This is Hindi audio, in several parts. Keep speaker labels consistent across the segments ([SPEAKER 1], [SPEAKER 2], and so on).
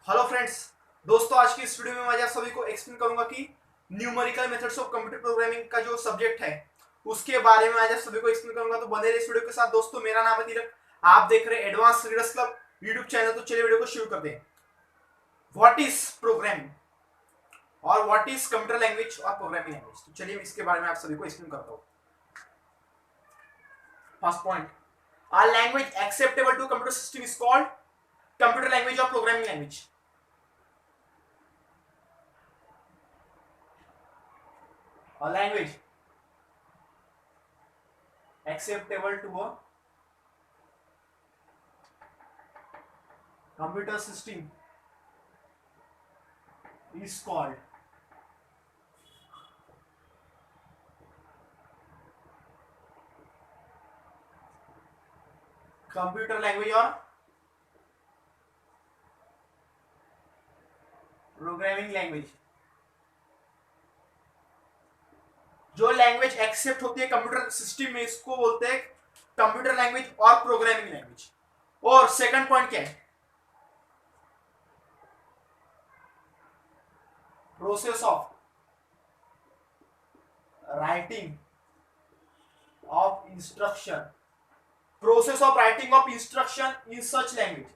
[SPEAKER 1] Hello friends. दोस्तों, आज की इस वीडियो में मैं आप सभी को एक्सप्लेन करूंगा कि numerical methods of computer programming का जो सब्जेक्ट है उसके बारे में आज आप सभी को एक्सप्लेन करूंगा। तो बने रहिए इस वीडियो के साथ। दोस्तों, मेरा नाम है तिलक, आप देख रहे हैं advance readers club YouTube channel. तो चलिए वीडियो को शुरू करते हैं। व्हाट इज प्रोग्रामिंग और व्हाट इज कंप्यूटर लैंग्वेज और प्रोग्रामिंग लैंग्वेज। तो चलिए इसके बारे में आप सभी को एक्सप्लेन करता हूँ। First point, a language acceptable to computer system is called computer language or programming language. A language acceptable to a computer system is called computer language और प्रोग्रामिंग लैंग्वेज। जो लैंग्वेज एक्सेप्ट होती है कंप्यूटर सिस्टम में इसको बोलते हैं कंप्यूटर लैंग्वेज और प्रोग्रामिंग लैंग्वेज। और सेकंड पॉइंट क्या है? Process of writing of instruction, process of writing of instruction in such language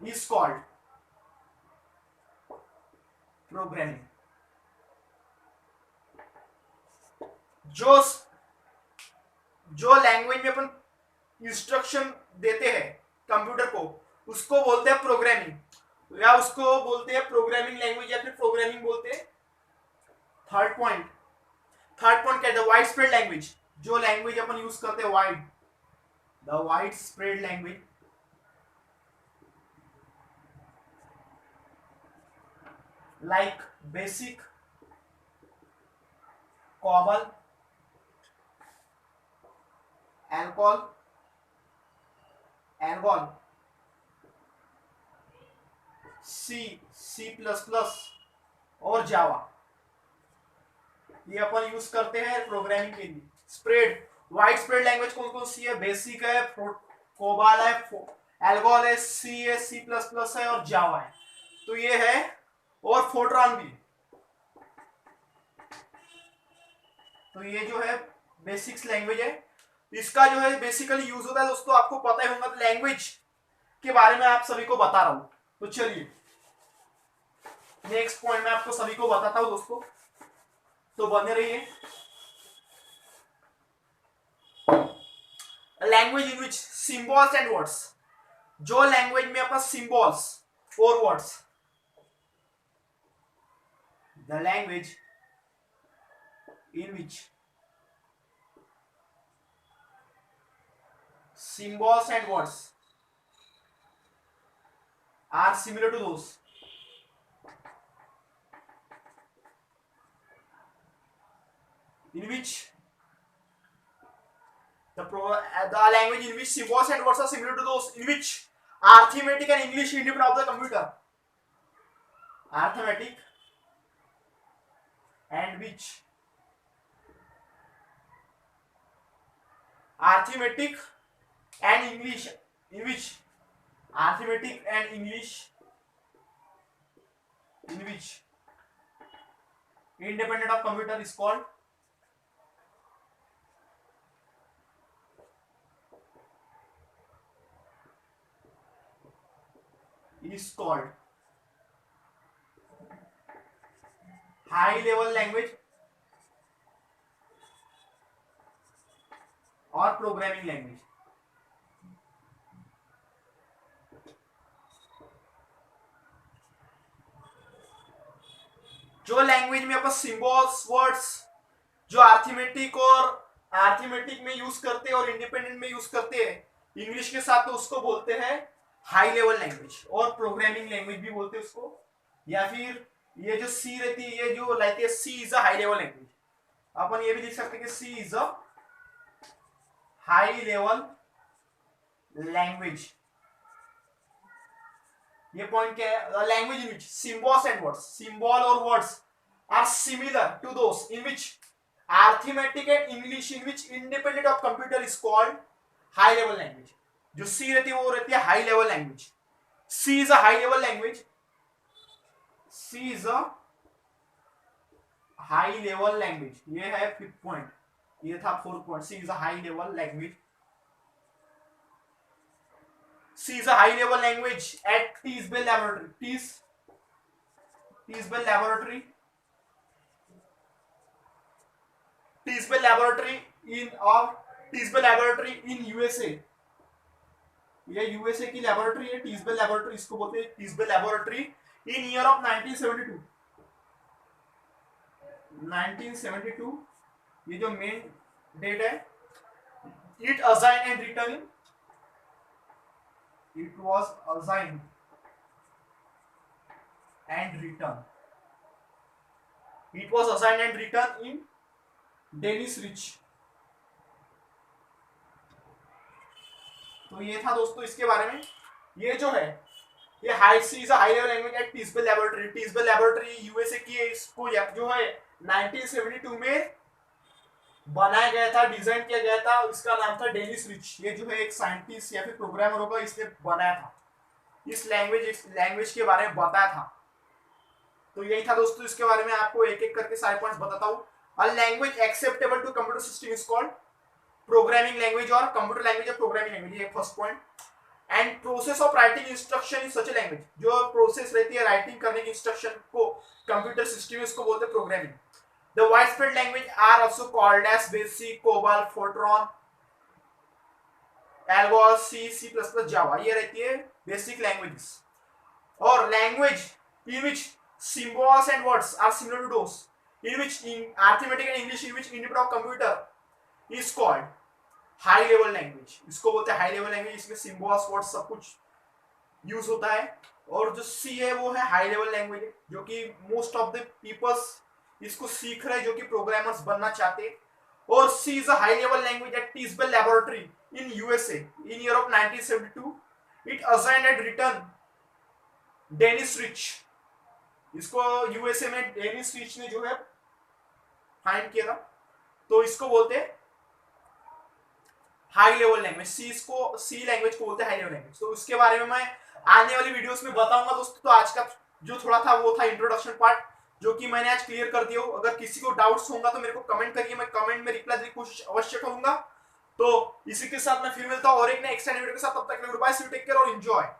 [SPEAKER 1] is called programming. जो जो लैंग्वेज में अपन इंस्ट्रक्शन देते हैं कंप्यूटर को उसको बोलते हैं प्रोग्रामिंग, या उसको बोलते हैं प्रोग्रामिंग लैंग्वेज या फिर प्रोग्रामिंग बोलते हैं। थर्ड पॉइंट क्या है? द वाइड स्प्रेड लैंग्वेज, जो लैंग्वेज अपन यूज करते हैं wide, the wide spread language like basic, COBOL, ANGOL, C++ और जावा, ये अपन यूज करते हैं प्रोग्रामिंग के लिए। स्प्रेड, वाइड स्प्रेड लैंग्वेज कौन कौन सी है? बेसिक है, कोबाल है, एल्गोल है, सी है, C++ है और जावा है। तो ये है, और फोर्ट्रान भी। तो ये जो है बेसिक्स लैंग्वेज है, इसका जो है बेसिकली यूज होता है। दोस्तों, आपको पता ही होगा, लैंग्वेज के बारे में आप सभी को बता रहा हूं। तो चलिए नेक्स्ट पॉइंट मैं आपको सभी को बताता हूं दोस्तों, तो बने रहिए। Language in which symbols and words, जो लैंग्वेज में अपन सिंबल्स और words, the language in which symbols and words are similar to those in which the language in which symbols and words are similar to those in which arithmetic and English independent of the computer, arithmetic and which arithmetic and English, in which arithmetic and English, in which independent of computer is called high level language और प्रोग्रामिंग लैंग्वेज। जो लैंग्वेज में अपन सिंबल्स, वर्ड्स, जो आर्थमेटिक में यूज करते हैं और इंडिपेंडेंट में यूज करते हैं इंग्लिश के साथ, तो उसको बोलते हैं हाई लेवल लैंग्वेज और प्रोग्रामिंग लैंग्वेज भी बोलते हैं उसको। या फिर ये जो सी रहती है, ये जो रहती है C is a high level language. अपन ये भी लिख सकते हैं कि C is a high level language. ये पॉइंट क्या है? Language in which symbols and words, symbol और words are similar to those in which arithmetic and English in which independent of computer is called high level language. जो सी रहती है वो रहती है high level language. C is a high level language. C is a high level language, ये है फिफ्थ पॉइंट, ये था fourth point. C is a high level language. C is a high level language at T's Bell laboratory. T's Bell laboratory, T's Bell laboratory in T's Bell laboratory in USA. ये यूएसए की लैबोरेटरी है, टीजबेल लैबोरेटरी इसको बोलते हैं, टीजबेल लैबोरेटरी इन ईयर ऑफ 1972। 1972 ये जो मेन डेट है। It assign and return, it was assign and return, it was assign and return in Dennis Ritchie. तो ये था दोस्तों इसके बारे में। ये जो है ये high C is high level language at T's Bell laboratory. T's Bell laboratory USA की है, इसको जो है 1972 में बनाया गया था, डिजाइन किया गया था। इसका नाम था डेनिस रिच। ये जो है एक साइंटिस्ट या फिर प्रोग्रामर होगा, इसने बनाया था, इस लैंग्वेज के बारे में बताया था। तो यही था दोस्तों इसके बारे में, आपको एक एक करके सारे पॉइंट्स बताता हूँ। A language acceptable to computer system is called programming language और कंप्यूटर लैंग्वेज और प्रोग्रामिंग लैंग्वेज, ये first point. And process of writing instruction in such a language, जो प्रोसेस रहती है राइटिंग करने की इंस्ट्रक्शन को कंप्यूटर सिस्टम में, इसको बोलते हैं programming. The widespread language are also called as BASIC, COBOL, Fortran, एल्गोस, C, C plus plus, Java, ये रहती है बेसिक लैंग्वेजेस। और language in which symbols and words are similar to those in which in arithmetic and English in which input of computer is called high level language, इसको बोलते हैं हाई लेवल लैंग्वेज। इसमें सिंबल्स वर्ड्स सब कुछ यूज होता है। और जो सी है वो है हाई लेवल लैंग्वेज है, जो कि मोस्ट ऑफ द पीपल्स इसको सीख रहे हैं, जो कि प्रोग्रामर्स बनना चाहते हैं। और C is a high level language at T's Bell laboratory in USA in year of 1972। It assigned and return Dennis Ritchie, इसको यूएसए में डेनिस रिच ने जो है फाइंड किया था। तो इसको बोलते हैं हाई लेवल लैंग्वेज। सी, इसको सी लैंग्वेज को बोलते हैं हाई लेवल लैंग्वेज। तो उसके बारे में मैं आने वाली वीडियोस में बताऊंगा दोस्तों। तो आज का जो थोड़ा था वो था इंट्रोडक्शन पार्ट, जो कि मैंने आज क्लियर कर दिया हो। अगर किसी को डाउट्स होगा तो मेरे को कमेंट करिए, मैं कमेंट में रिप्लाई देने की कोशिश अवश्य करूंगा। तो इसी के साथ मैं फिर मिलता हूं और एक नए एक्स्ट्रा वीडियो के साथ। तब तक goodbye, see you, take care और एंजॉय।